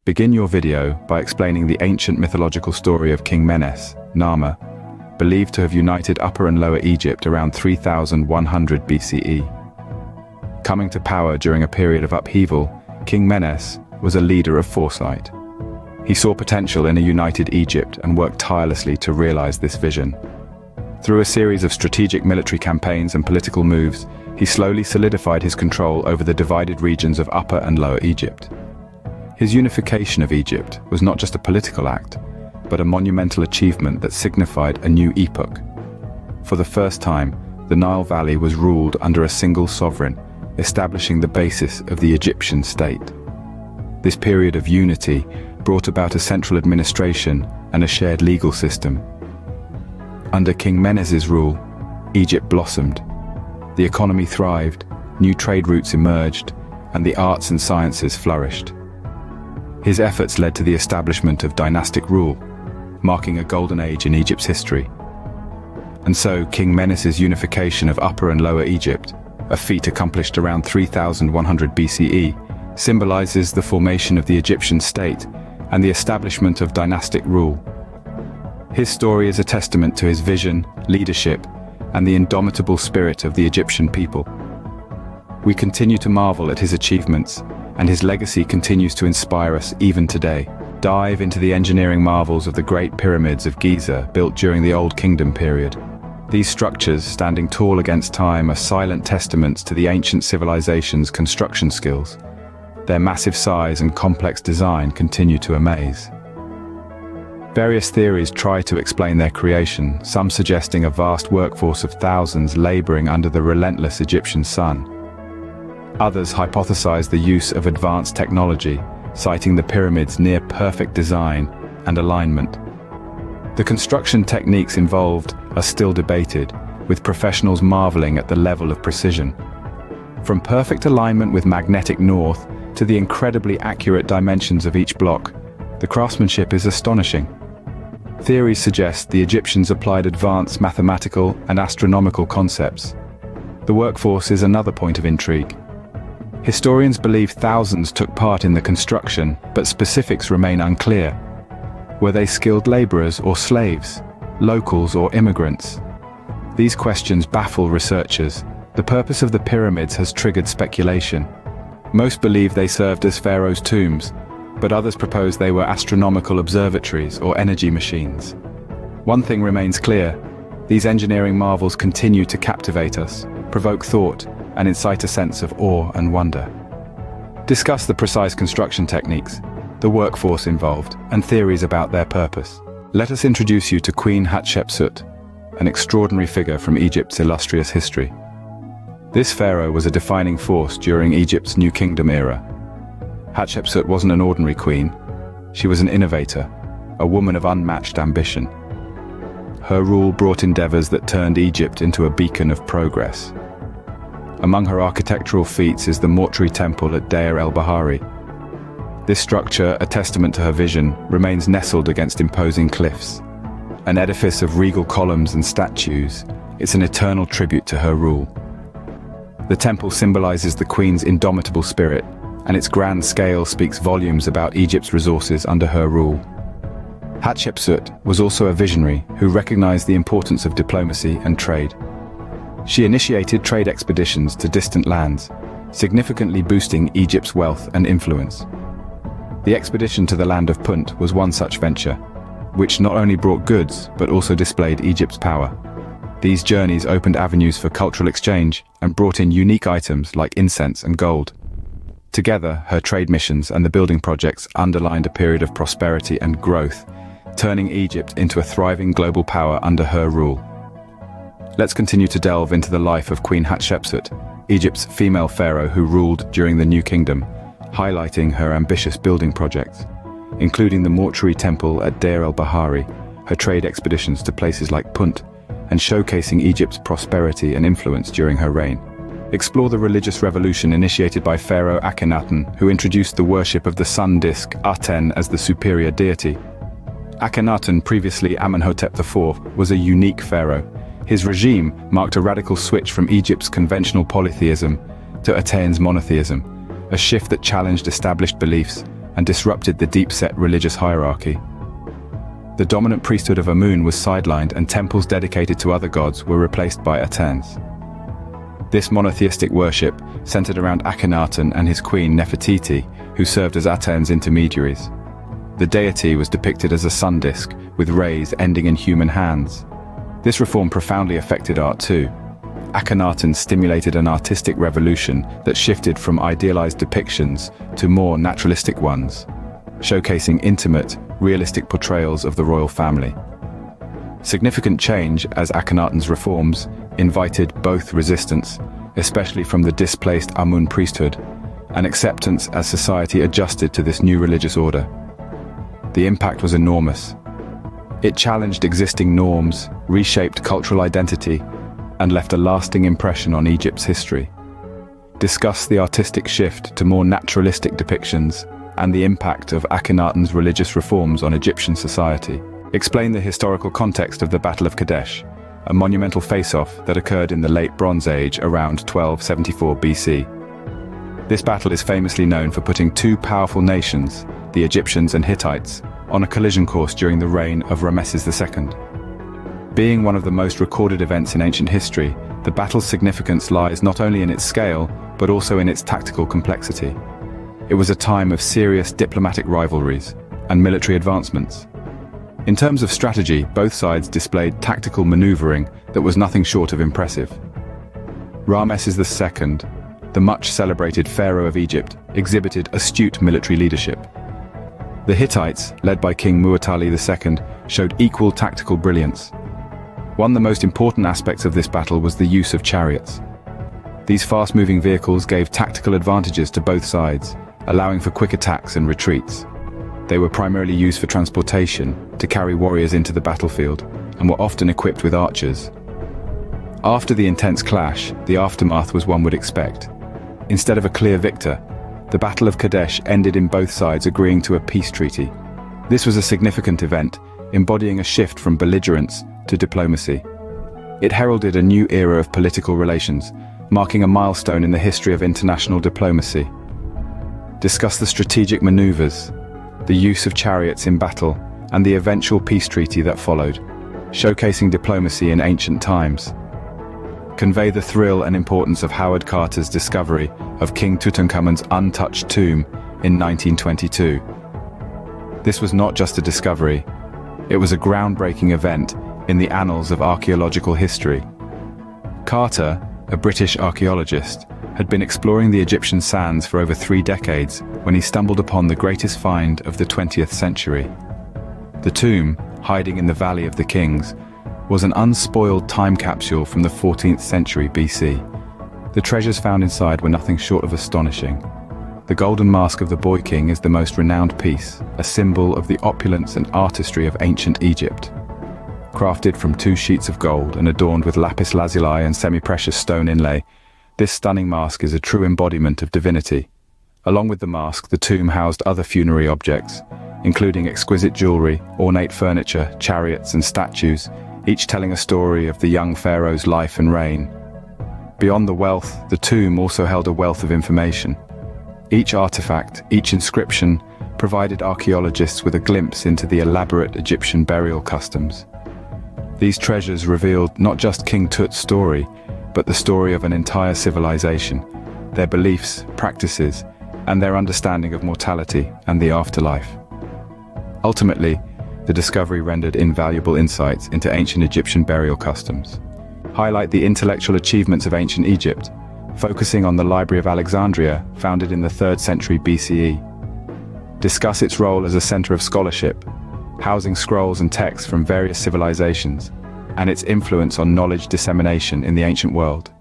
Begin your video by explaining the ancient mythological story of King Menes, Nama, believed to have united Upper and Lower Egypt around 3100 BCE. Coming to power during a period of upheaval, King Menes was a leader of foresight. He saw potential in a united Egypt and worked tirelessly to realize this vision. Through a series of strategic military campaigns and political moves, he slowly solidified his control over the divided regions of Upper and Lower Egypt. His unification of Egypt was not just a political act, but a monumental achievement that signified a new epoch. For the first time, the Nile Valley was ruled under a single sovereign, establishing the basis of the Egyptian state. This period of unity brought about a central administration and a shared legal system. Under King Menes's rule, Egypt blossomed. The economy thrived, new trade routes emerged, and the arts and sciences flourished. His efforts led to the establishment of dynastic rule, marking a golden age in Egypt's history. And so, King Menes's unification of Upper and Lower Egypt, a feat accomplished around 3100 BCE, symbolizes the formation of the Egyptian state and the establishment of dynastic rule. His story is a testament to his vision, leadership, and the indomitable spirit of the Egyptian people. We continue to marvel at his achievements, and his legacy continues to inspire us even today. Dive into the engineering marvels of the Great Pyramids of Giza, built during the Old Kingdom period. These structures, standing tall against time, are silent testaments to the ancient civilization's construction skills. Their massive size and complex design continue to amaze. Various theories try to explain their creation, some suggesting a vast workforce of thousands laboring under the relentless Egyptian sun. Others hypothesize the use of advanced technology, citing the pyramids' near-perfect design and alignment. The construction techniques involved are still debated, with professionals marveling at the level of precision. From perfect alignment with magnetic north to the incredibly accurate dimensions of each block, the craftsmanship is astonishing. Theories suggest the Egyptians applied advanced mathematical and astronomical concepts. The workforce is another point of intrigue. Historians believe thousands took part in the construction, but specifics remain unclear. Were they skilled laborers or slaves, locals or immigrants? These questions baffle researchers. The purpose of the pyramids has triggered speculation. Most believe they served as pharaohs' tombs, but others propose they were astronomical observatories or energy machines. One thing remains clear: these engineering marvels continue to captivate us, provoke thought, and incite a sense of awe and wonder. Discuss the precise construction techniques, the workforce involved, and theories about their purpose. Let us introduce you to Queen Hatshepsut, an extraordinary figure from Egypt's illustrious history. This pharaoh was a defining force during Egypt's New Kingdom era. Hatshepsut wasn't an ordinary queen. She was an innovator, a woman of unmatched ambition. Her rule brought endeavors that turned Egypt into a beacon of progress. Among her architectural feats is the mortuary temple at Deir el-Bahari. This structure, a testament to her vision, remains nestled against imposing cliffs. An edifice of regal columns and statues, it's an eternal tribute to her rule. The temple symbolizes the queen's indomitable spirit, and its grand scale speaks volumes about Egypt's resources under her rule. Hatshepsut was also a visionary who recognized the importance of diplomacy and trade. She initiated trade expeditions to distant lands, significantly boosting Egypt's wealth and influence. The expedition to the land of Punt was one such venture, which not only brought goods but also displayed Egypt's power. These journeys opened avenues for cultural exchange and brought in unique items like incense and gold. Together, her trade missions and the building projects underlined a period of prosperity and growth, turning Egypt into a thriving global power under her rule. Let's continue to delve into the life of Queen Hatshepsut, Egypt's female pharaoh who ruled during the New Kingdom, highlighting her ambitious building projects, including the mortuary temple at Deir el-Bahari, her trade expeditions to places like Punt, and showcasing Egypt's prosperity and influence during her reign. Explore the religious revolution initiated by Pharaoh Akhenaten, who introduced the worship of the sun disk, Aten, as the superior deity. Akhenaten, previously Amenhotep IV, was a unique pharaoh. His regime marked a radical switch from Egypt's conventional polytheism to Aten's monotheism, a shift that challenged established beliefs and disrupted the deep-set religious hierarchy. The dominant priesthood of Amun was sidelined and temples dedicated to other gods were replaced by Atens. This monotheistic worship centered around Akhenaten and his queen Nefertiti, who served as Aten's intermediaries. The deity was depicted as a sun disk, with rays ending in human hands. This reform profoundly affected art too. Akhenaten stimulated an artistic revolution that shifted from idealized depictions to more naturalistic ones, showcasing intimate, realistic portrayals of the royal family. Significant change, as Akhenaten's reforms invited both resistance, especially from the displaced Amun priesthood, and acceptance as society adjusted to this new religious order. The impact was enormous. It challenged existing norms, reshaped cultural identity, and left a lasting impression on Egypt's history. Discuss the artistic shift to more naturalistic depictions and the impact of Akhenaten's religious reforms on Egyptian society. Explain the historical context of the Battle of Kadesh, a monumental face-off that occurred in the late Bronze Age around 1274 BC. This battle is famously known for putting two powerful nations, the Egyptians and Hittites, on a collision course during the reign of Ramesses II. Being one of the most recorded events in ancient history, the battle's significance lies not only in its scale, but also in its tactical complexity. It was a time of serious diplomatic rivalries and military advancements. In terms of strategy, both sides displayed tactical maneuvering that was nothing short of impressive. Ramesses II, the much-celebrated Pharaoh of Egypt, exhibited astute military leadership. The Hittites, led by King Muwatalli II, showed equal tactical brilliance. One of the most important aspects of this battle was the use of chariots. These fast-moving vehicles gave tactical advantages to both sides, allowing for quick attacks and retreats. They were primarily used for transportation, to carry warriors into the battlefield, and were often equipped with archers. After the intense clash, the aftermath was one would expect. Instead of a clear victor, the Battle of Kadesh ended in both sides agreeing to a peace treaty. This was a significant event, embodying a shift from belligerence to diplomacy. It heralded a new era of political relations, marking a milestone in the history of international diplomacy. Discuss the strategic maneuvers, the use of chariots in battle, and the eventual peace treaty that followed, showcasing diplomacy in ancient times. Convey the thrill and importance of Howard Carter's discovery of King Tutankhamun's untouched tomb in 1922. This was not just a discovery, it was a groundbreaking event in the annals of archaeological history. Carter, a British archaeologist, had been exploring the Egyptian sands for over 3 decades when he stumbled upon the greatest find of the 20th century. The tomb, hiding in the Valley of the Kings, was an unspoiled time capsule from the 14th century BC. The treasures found inside were nothing short of astonishing. The golden mask of the Boy King is the most renowned piece, a symbol of the opulence and artistry of ancient Egypt. Crafted from 2 sheets of gold and adorned with lapis lazuli and semi-precious stone inlay, this stunning mask is a true embodiment of divinity. Along with the mask, the tomb housed other funerary objects, including exquisite jewelry, ornate furniture, chariots and statues, each telling a story of the young pharaoh's life and reign. Beyond the wealth, the tomb also held a wealth of information. Each artifact, each inscription, provided archaeologists with a glimpse into the elaborate Egyptian burial customs. These treasures revealed not just King Tut's story, but the story of an entire civilization, their beliefs, practices, and their understanding of mortality and the afterlife. Ultimately, the discovery rendered invaluable insights into ancient Egyptian burial customs. Highlight the intellectual achievements of ancient Egypt, focusing on the Library of Alexandria, founded in the 3rd century BCE. Discuss its role as a center of scholarship, housing scrolls and texts from various civilizations, and its influence on knowledge dissemination in the ancient world.